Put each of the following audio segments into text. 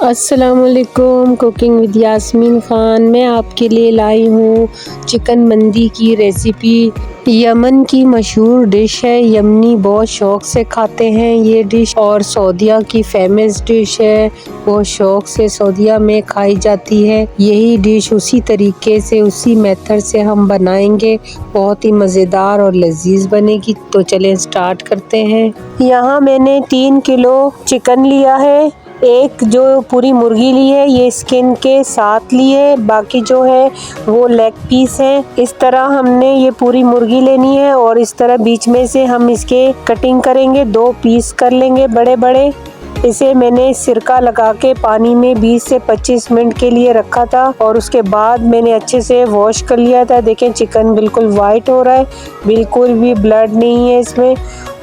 अस्सलामुअलैकुम। Cooking with Yasmin Khan. मैं आपके लिए लाई हूँ चिकन मंदी की रेसिपी। यमन की मशहूर डिश है। यमनी बहुत शौक़ से खाते हैं ये डिश, और सऊदीया की फेमस डिश है। बहुत शौक़ से सऊदीया में खाई जाती है। यही डिश उसी तरीके से, उसी मेथड से हम बनाएंगे। बहुत ही मज़ेदार और लजीज बनेगी। तो चलें स्टार्ट करते हैं। यहाँ मैंने 3 किलो चिकन लिया है। एक जो पूरी मुर्गी ली है, ये स्किन के साथ ली है, बाकी जो है वो लेग पीस है। इस तरह हमने ये पूरी मुर्गी लेनी है और इस तरह बीच में से हम इसके कटिंग करेंगे। 2 पीस कर लेंगे बड़े बड़े। इसे मैंने सिरका लगा के पानी में 20 से 25 मिनट के लिए रखा था और उसके बाद मैंने अच्छे से वॉश कर लिया था। देखें चिकन बिल्कुल वाइट हो रहा है, बिल्कुल भी ब्लड नहीं है इसमें,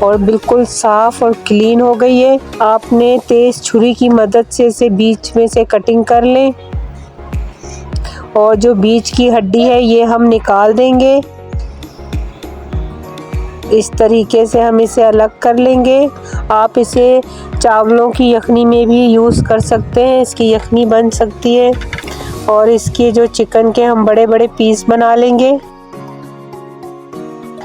और बिल्कुल साफ और क्लीन हो गई है। आपने तेज छुरी की मदद से इसे बीच में से कटिंग कर लें और जो बीच की हड्डी है ये हम निकाल देंगे। इस तरीके से हम इसे अलग कर लेंगे। आप इसे चावलों की यखनी में भी यूज़ कर सकते हैं, इसकी यखनी बन सकती है। और इसके जो चिकन के हम बड़े बड़े पीस बना लेंगे।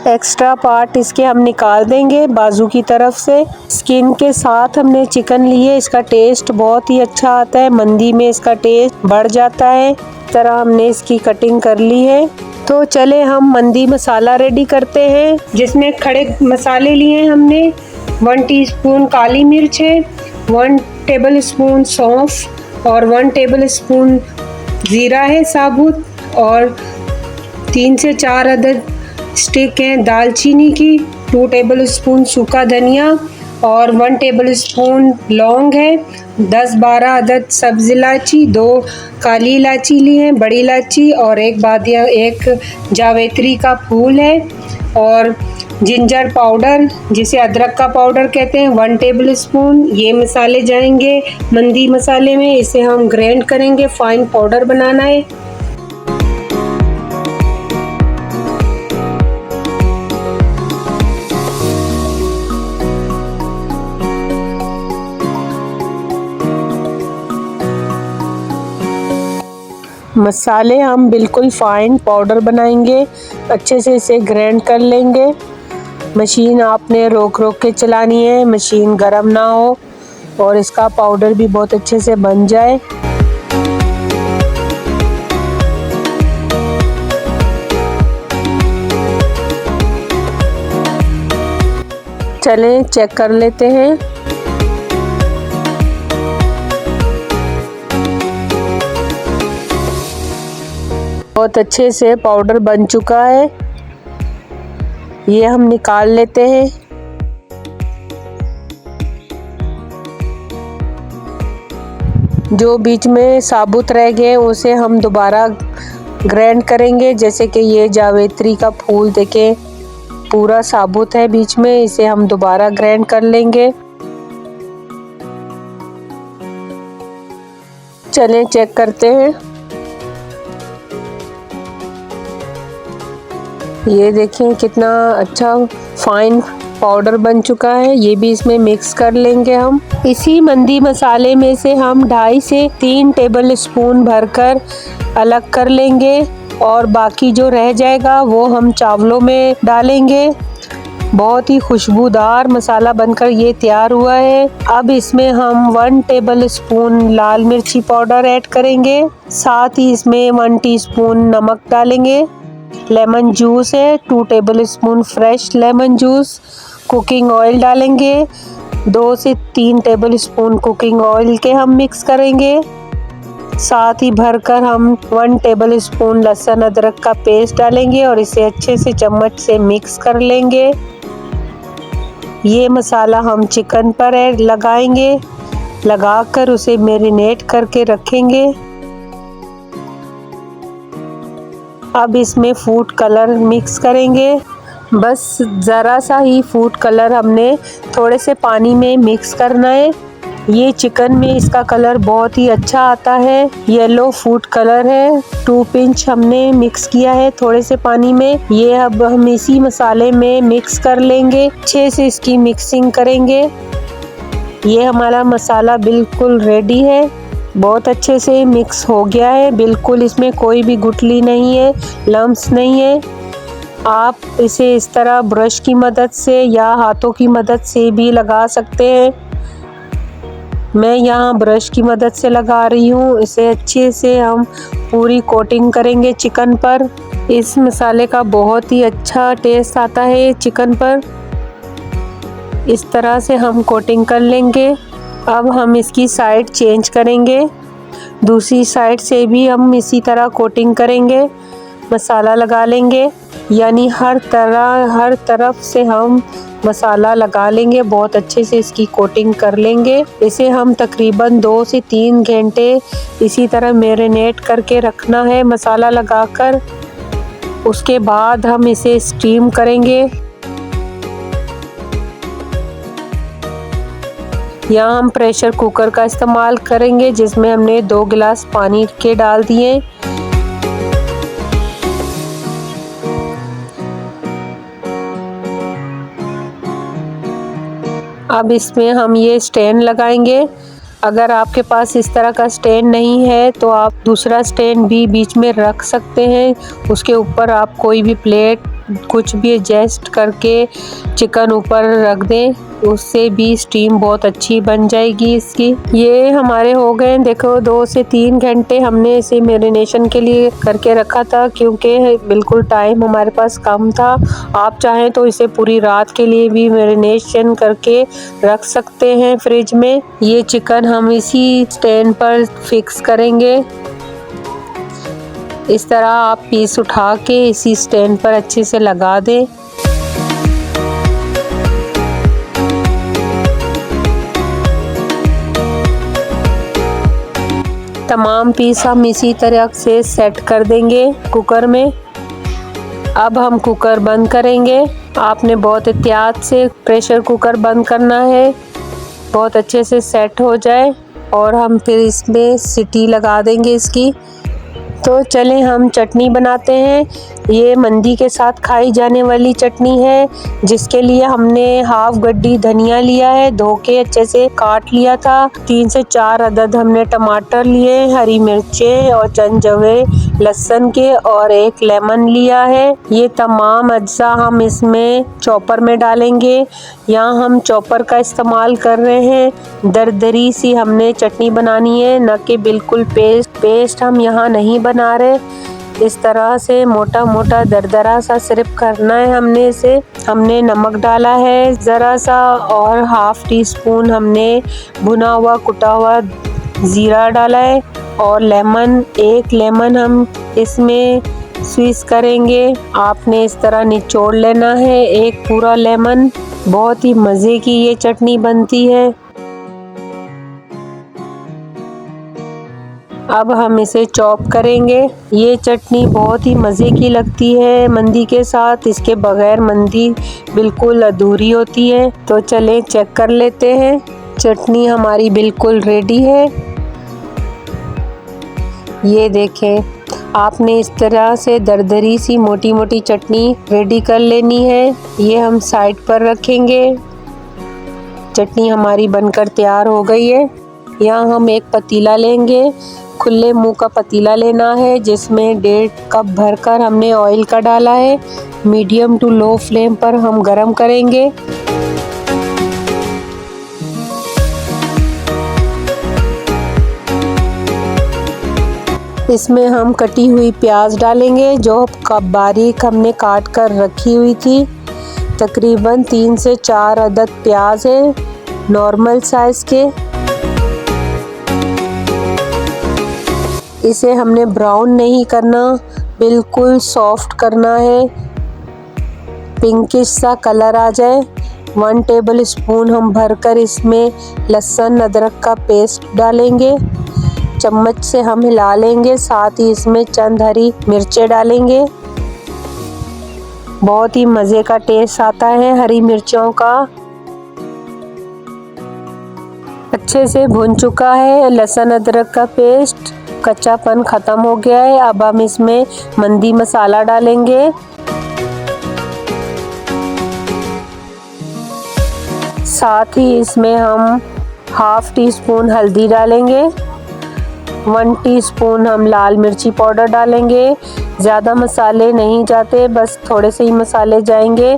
एक्स्ट्रा पार्ट इसके हम निकाल देंगे बाजू की तरफ से। स्किन के साथ हमने चिकन लिए, इसका टेस्ट बहुत ही अच्छा आता है। मंदी में इसका टेस्ट बढ़ जाता है। इस तरह हमने इसकी कटिंग कर ली है। तो चले हम मंदी मसाला रेडी करते हैं, जिसमें खड़े मसाले लिए हमने। 1 टीस्पून काली मिर्च है, 1 टेबल स्पून सौंफ और 1 टेबल स्पून ज़ीरा है साबुत, और 3 से 4 अदद स्टिक हैं दालचीनी की, 2 टेबल स्पून सूखा धनिया और 1 टेबल स्पून लौंग है, 10-12 अदद सब्ज़ इलायची, 2 काली इलायची ली है, बड़ी इलायची, और एक जावित्री का फूल है, और जिंजर पाउडर जिसे अदरक का पाउडर कहते हैं 1 टेबल स्पून। ये मसाले जाएंगे मंदी मसाले में। इसे हम ग्राइंड करेंगे, फाइन पाउडर बनाना है। मसाले हम बिल्कुल फाइन पाउडर बनाएंगे, अच्छे से इसे ग्राइंड कर लेंगे। मशीन आपने रोक रोक के चलानी है, मशीन गर्म ना हो और इसका पाउडर भी बहुत अच्छे से बन जाए। चलें चेक कर लेते हैं। बहुत अच्छे से पाउडर बन चुका है, ये हम निकाल लेते हैं। जो बीच में साबुत रह गए उसे हम दोबारा ग्राइंड करेंगे। जैसे कि ये जावित्री का फूल देखें पूरा साबुत है बीच में, इसे हम दोबारा ग्राइंड कर लेंगे। चलें चेक करते हैं। ये देखें कितना अच्छा फाइन पाउडर बन चुका है। ये भी इसमें मिक्स कर लेंगे हम। इसी मंदी मसाले में से हम 2.5 से 3 टेबल स्पून भरकर अलग कर लेंगे और बाकी जो रह जाएगा वो हम चावलों में डालेंगे। बहुत ही खुशबूदार मसाला बनकर ये तैयार हुआ है। अब इसमें हम 1 टेबल स्पून लाल मिर्ची पाउडर ऐड करेंगे, साथ ही इसमें 1 टीस्पून नमक डालेंगे। लेमन जूस है 2 table spoon fresh lemon juice. Cooking oil डालेंगे, 2 से 3 टेबल स्पून कुकिंग ऑयल के हम मिक्स करेंगे। साथ ही भरकर हम 1 टेबल स्पून लहसुन अदरक का पेस्ट डालेंगे और इसे अच्छे से चम्मच से मिक्स कर लेंगे। ये मसाला हम चिकन पर लगाएंगे, लगाकर उसे मैरिनेट करके रखेंगे। अब इसमें फूड कलर मिक्स करेंगे, बस ज़रा सा ही फूड कलर हमने थोड़े से पानी में मिक्स करना है। ये चिकन में इसका कलर बहुत ही अच्छा आता है, येलो फूड कलर है। 2 पिंच हमने मिक्स किया है थोड़े से पानी में। ये अब हम इसी मसाले में मिक्स कर लेंगे, अच्छे से इसकी मिक्सिंग करेंगे। ये हमारा मसाला बिल्कुल रेडी है। बहुत अच्छे से मिक्स हो गया है, बिल्कुल इसमें कोई भी गुठली नहीं है, लम्स नहीं है। आप इसे इस तरह ब्रश की मदद से या हाथों की मदद से भी लगा सकते हैं। मैं यहाँ ब्रश की मदद से लगा रही हूँ। इसे अच्छे से हम पूरी कोटिंग करेंगे चिकन पर। इस मसाले का बहुत ही अच्छा टेस्ट आता है चिकन पर। इस तरह से हम कोटिंग कर लेंगे। अब हम इसकी साइड चेंज करेंगे, दूसरी साइड से भी हम इसी तरह कोटिंग करेंगे, मसाला लगा लेंगे, यानी हर तरफ से हम मसाला लगा लेंगे। बहुत अच्छे से इसकी कोटिंग कर लेंगे। इसे हम तकरीबन 2 से 3 घंटे इसी तरह मैरिनेट करके रखना है मसाला लगाकर। उसके बाद हम इसे स्टीम करेंगे। यहाँ हम प्रेशर कुकर का इस्तेमाल करेंगे, जिसमें हमने 2 गिलास पानी के डाल दिए। अब इसमें हम ये स्टैंड लगाएंगे। अगर आपके पास इस तरह का स्टैंड नहीं है तो आप दूसरा स्टैंड भी बीच में रख सकते हैं। उसके ऊपर आप कोई भी प्लेट कुछ भी एडजस्ट करके चिकन ऊपर रख दें, उससे भी स्टीम बहुत अच्छी बन जाएगी इसकी। ये हमारे हो गए, देखो 2 से 3 घंटे हमने इसे मैरिनेशन के लिए करके रखा था, क्योंकि बिल्कुल टाइम हमारे पास कम था। आप चाहें तो इसे पूरी रात के लिए भी मैरिनेशन करके रख सकते हैं फ्रिज में। ये चिकन हम इसी स्टैंड पर फिक्स करेंगे। इस तरह आप पीस उठा के इसी स्टैंड पर अच्छे से लगा दें। तमाम पीस हम इसी तरह से सेट कर देंगे कुकर में। अब हम कुकर बंद करेंगे। आपने बहुत एहतियात से प्रेशर कुकर बंद करना है, बहुत अच्छे से सेट हो जाए, और हम फिर इसमें सीटी लगा देंगे इसकी। तो चलें हम चटनी बनाते हैं। ये मंदी के साथ खाई जाने वाली चटनी है, जिसके लिए हमने हाफ गड्डी धनिया लिया है, धो के अच्छे से काट लिया था। 3 से 4 अदद हमने टमाटर लिए, हरी मिर्चें और चंद जवे लहसुन के, और 1 लेमन लिया है। ये तमाम अज्जा हम इसमें चॉपर में डालेंगे। यहाँ हम चॉपर का इस्तेमाल कर रहे हैं। दरदरी सी हमने चटनी बनानी है, न कि बिल्कुल पेस्ट हम यहाँ नहीं बना रहे। इस तरह से मोटा मोटा दरदरा सा सिर्फ करना है हमने इसे। हमने नमक डाला है ज़रा सा, और हाफ टी स्पून हमने भुना हुआ कुटा हुआ ज़ीरा डाला है, और लेमन 1 लेमन हम इसमें स्क्वीज़ करेंगे। आपने इस तरह निचोड़ लेना है 1 पूरा लेमन। बहुत ही मज़े की ये चटनी बनती है। अब हम इसे चॉप करेंगे। ये चटनी बहुत ही मज़े की लगती है मंदी के साथ, इसके बगैर मंदी बिल्कुल अधूरी होती है। तो चलें चेक कर लेते हैं। चटनी हमारी बिल्कुल रेडी है। ये देखें, आपने इस तरह से दरदरी सी मोटी मोटी चटनी रेडी कर लेनी है। ये हम साइड पर रखेंगे। चटनी हमारी बनकर तैयार हो गई है। यहाँ हम एक पतीला लेंगे, खुले मुंह का पतीला लेना है, जिसमें 1.5 कप भरकर हमने ऑयल का डाला है। मीडियम टू लो फ्लेम पर हम गरम करेंगे। इसमें हम कटी हुई प्याज डालेंगे, जो बारीक हमने काट कर रखी हुई थी। तकरीबन 3 से 4 अदद प्याज है, नॉर्मल साइज़ के। इसे हमने ब्राउन नहीं करना, बिल्कुल सॉफ्ट करना है, पिंकिश सा कलर आ जाए। 1 टेबल स्पून हम भरकर इसमें लहसुन अदरक का पेस्ट डालेंगे। चम्मच से हम हिला लेंगे, साथ ही इसमें चंद हरी मिर्चें डालेंगे। बहुत ही मज़े का टेस्ट आता है हरी मिर्चों का। अच्छे से भुन चुका है लहसुन अदरक का पेस्ट, कच्चापन ख़त्म हो गया है। अब हम इसमें मंदी मसाला डालेंगे। साथ ही इसमें हम हाफ टी स्पून हल्दी डालेंगे, 1 टीस्पून हम लाल मिर्ची पाउडर डालेंगे। ज़्यादा मसाले नहीं जाते, बस थोड़े से ही मसाले जाएंगे।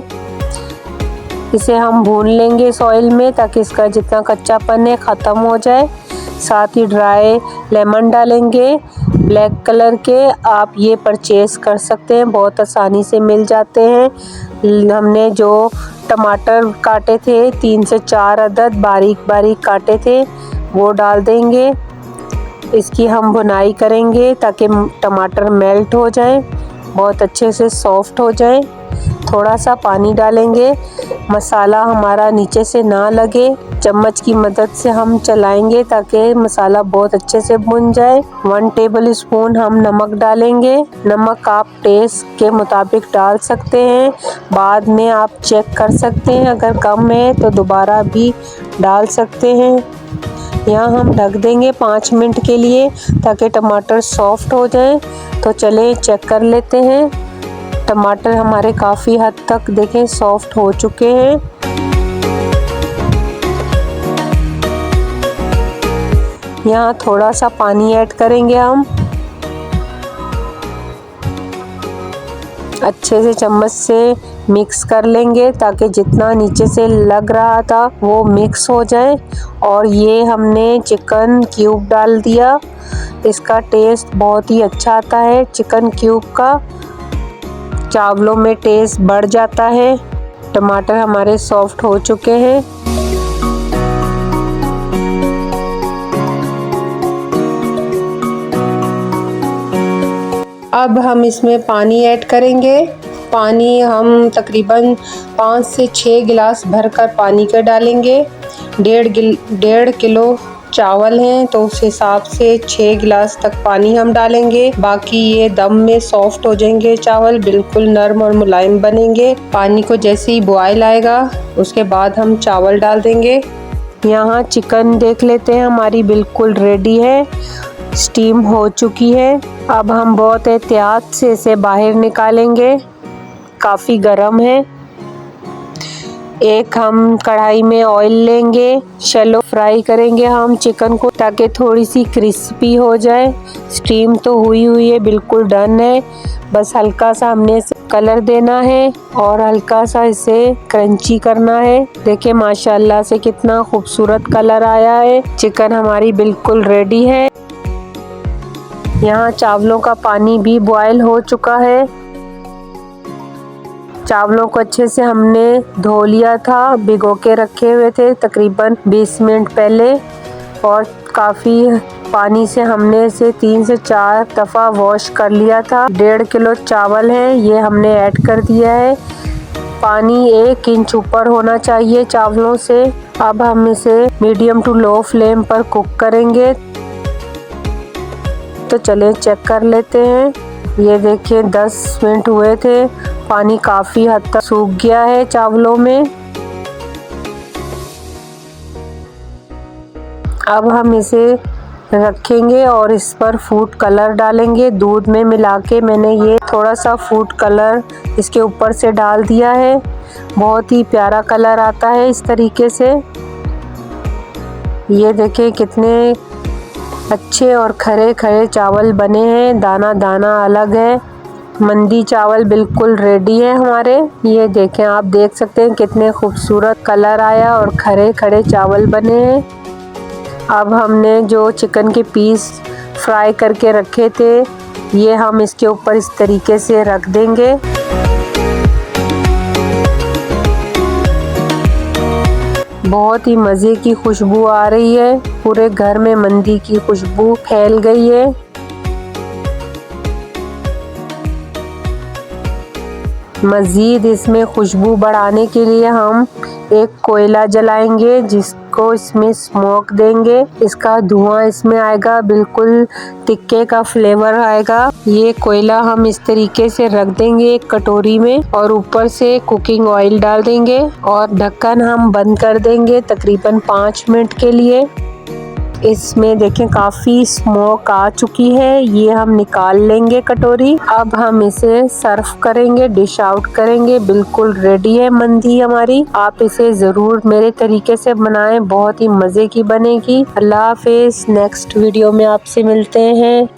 इसे हम भून लेंगे इस ऑयल में ताकि इसका जितना कच्चापन है ख़त्म हो जाए। साथ ही ड्राई लेमन डालेंगे ब्लैक कलर के। आप ये परचेज़ कर सकते हैं, बहुत आसानी से मिल जाते हैं। हमने जो टमाटर काटे थे 3 से 4 अदद बारीक बारीक काटे थे, वो डाल देंगे। इसकी हम भुनाई करेंगे ताकि टमाटर मेल्ट हो जाए, बहुत अच्छे से सॉफ्ट हो जाए। थोड़ा सा पानी डालेंगे, मसाला हमारा नीचे से ना लगे। चम्मच की मदद से हम चलाएंगे ताकि मसाला बहुत अच्छे से भुन जाए। 1 टेबलस्पून हम नमक डालेंगे। नमक आप टेस्ट के मुताबिक डाल सकते हैं, बाद में आप चेक कर सकते हैं, अगर कम है तो दोबारा भी डाल सकते हैं। यहाँ हम ढक देंगे 5 मिनट के लिए ताकि टमाटर सॉफ्ट हो जाए। तो चलें चेक कर लेते हैं। टमाटर हमारे काफ़ी हद तक देखें सॉफ्ट हो चुके हैं। यहाँ थोड़ा सा पानी ऐड करेंगे हम। अच्छे से चम्मच से मिक्स कर लेंगे ताकि जितना नीचे से लग रहा था वो मिक्स हो जाए। और ये हमने चिकन क्यूब डाल दिया, इसका टेस्ट बहुत ही अच्छा आता है चिकन क्यूब का, चावलों में टेस्ट बढ़ जाता है। टमाटर हमारे सॉफ्ट हो चुके हैं। अब हम इसमें पानी ऐड करेंगे। पानी हम तकरीबन 5 से 6 गिलास भरकर पानी के डालेंगे। 1.5 किलो चावल हैं तो उस हिसाब से 6 गिलास तक पानी हम डालेंगे। बाकी ये दम में सॉफ्ट हो जाएंगे चावल, बिल्कुल नरम और मुलायम बनेंगे। पानी को जैसे ही बॉयल आएगा उसके बाद हम चावल डाल देंगे। यहाँ चिकन देख लेते हैं, हमारी बिल्कुल रेडी है, स्टीम हो चुकी है। अब हम बहुत एहतियात से इसे बाहर निकालेंगे, काफ़ी गर्म है। एक हम कढ़ाई में ऑयल लेंगे, शैलो फ्राई करेंगे हम चिकन को ताकि थोड़ी सी क्रिस्पी हो जाए। स्टीम तो हुई है, बिल्कुल डन है, बस हल्का सा हमने कलर देना है और हल्का सा इसे क्रंची करना है। देखिए माशाल्लाह से कितना खूबसूरत कलर आया है। चिकन हमारी बिल्कुल रेडी है। यहाँ चावलों का पानी भी बॉयल हो चुका है। चावलों को अच्छे से हमने धो लिया था, भिगो के रखे हुए थे तकरीबन 20 मिनट पहले, और काफ़ी पानी से हमने इसे 3 से 4 दफ़ा वॉश कर लिया था। 1.5 किलो चावल है, ये हमने ऐड कर दिया है। पानी 1 इंच ऊपर होना चाहिए चावलों से। अब हम इसे मीडियम टू लो फ्लेम पर कुक करेंगे। तो चलें चेक कर लेते हैं। ये देखिए 10 मिनट हुए थे, पानी काफ़ी हद तक सूख गया है चावलों में। अब हम इसे रखेंगे और इस पर फूड कलर डालेंगे दूध में मिला के। मैंने ये थोड़ा सा फूड कलर इसके ऊपर से डाल दिया है, बहुत ही प्यारा कलर आता है इस तरीके से। ये देखिए कितने अच्छे और खरे खरे चावल बने हैं, दाना दाना अलग है। मंदी चावल बिल्कुल रेडी है हमारे। ये देखें, आप देख सकते हैं कितने खूबसूरत कलर आया और खरे खरे चावल बने हैं। अब हमने जो चिकन के पीस फ्राई करके रखे थे, ये हम इसके ऊपर इस तरीके से रख देंगे। बहुत ही मज़े की खुशबू आ रही है, पूरे घर में मंदी की खुशबू फैल गई है। मज़ीद इसमें खुशबू बढ़ाने के लिए हम एक कोयला जलाएंगे जिसको इसमें स्मोक देंगे। इसका धुआं इसमें आएगा, बिल्कुल टिक्के का फ्लेवर आएगा। ये कोयला हम इस तरीके से रख देंगे एक कटोरी में और ऊपर से कुकिंग ऑयल डाल देंगे और ढक्कन हम बंद कर देंगे तकरीबन 5 मिनट के लिए। इसमें देखें काफ़ी स्मोक आ चुकी है। ये हम निकाल लेंगे कटोरी। अब हम इसे सर्व करेंगे, डिश आउट करेंगे। बिल्कुल रेडी है मंदी हमारी। आप इसे ज़रूर मेरे तरीके से बनाएं, बहुत ही मज़े की बनेगी। अल्लाह हाफिज़। नेक्स्ट वीडियो में आपसे मिलते हैं।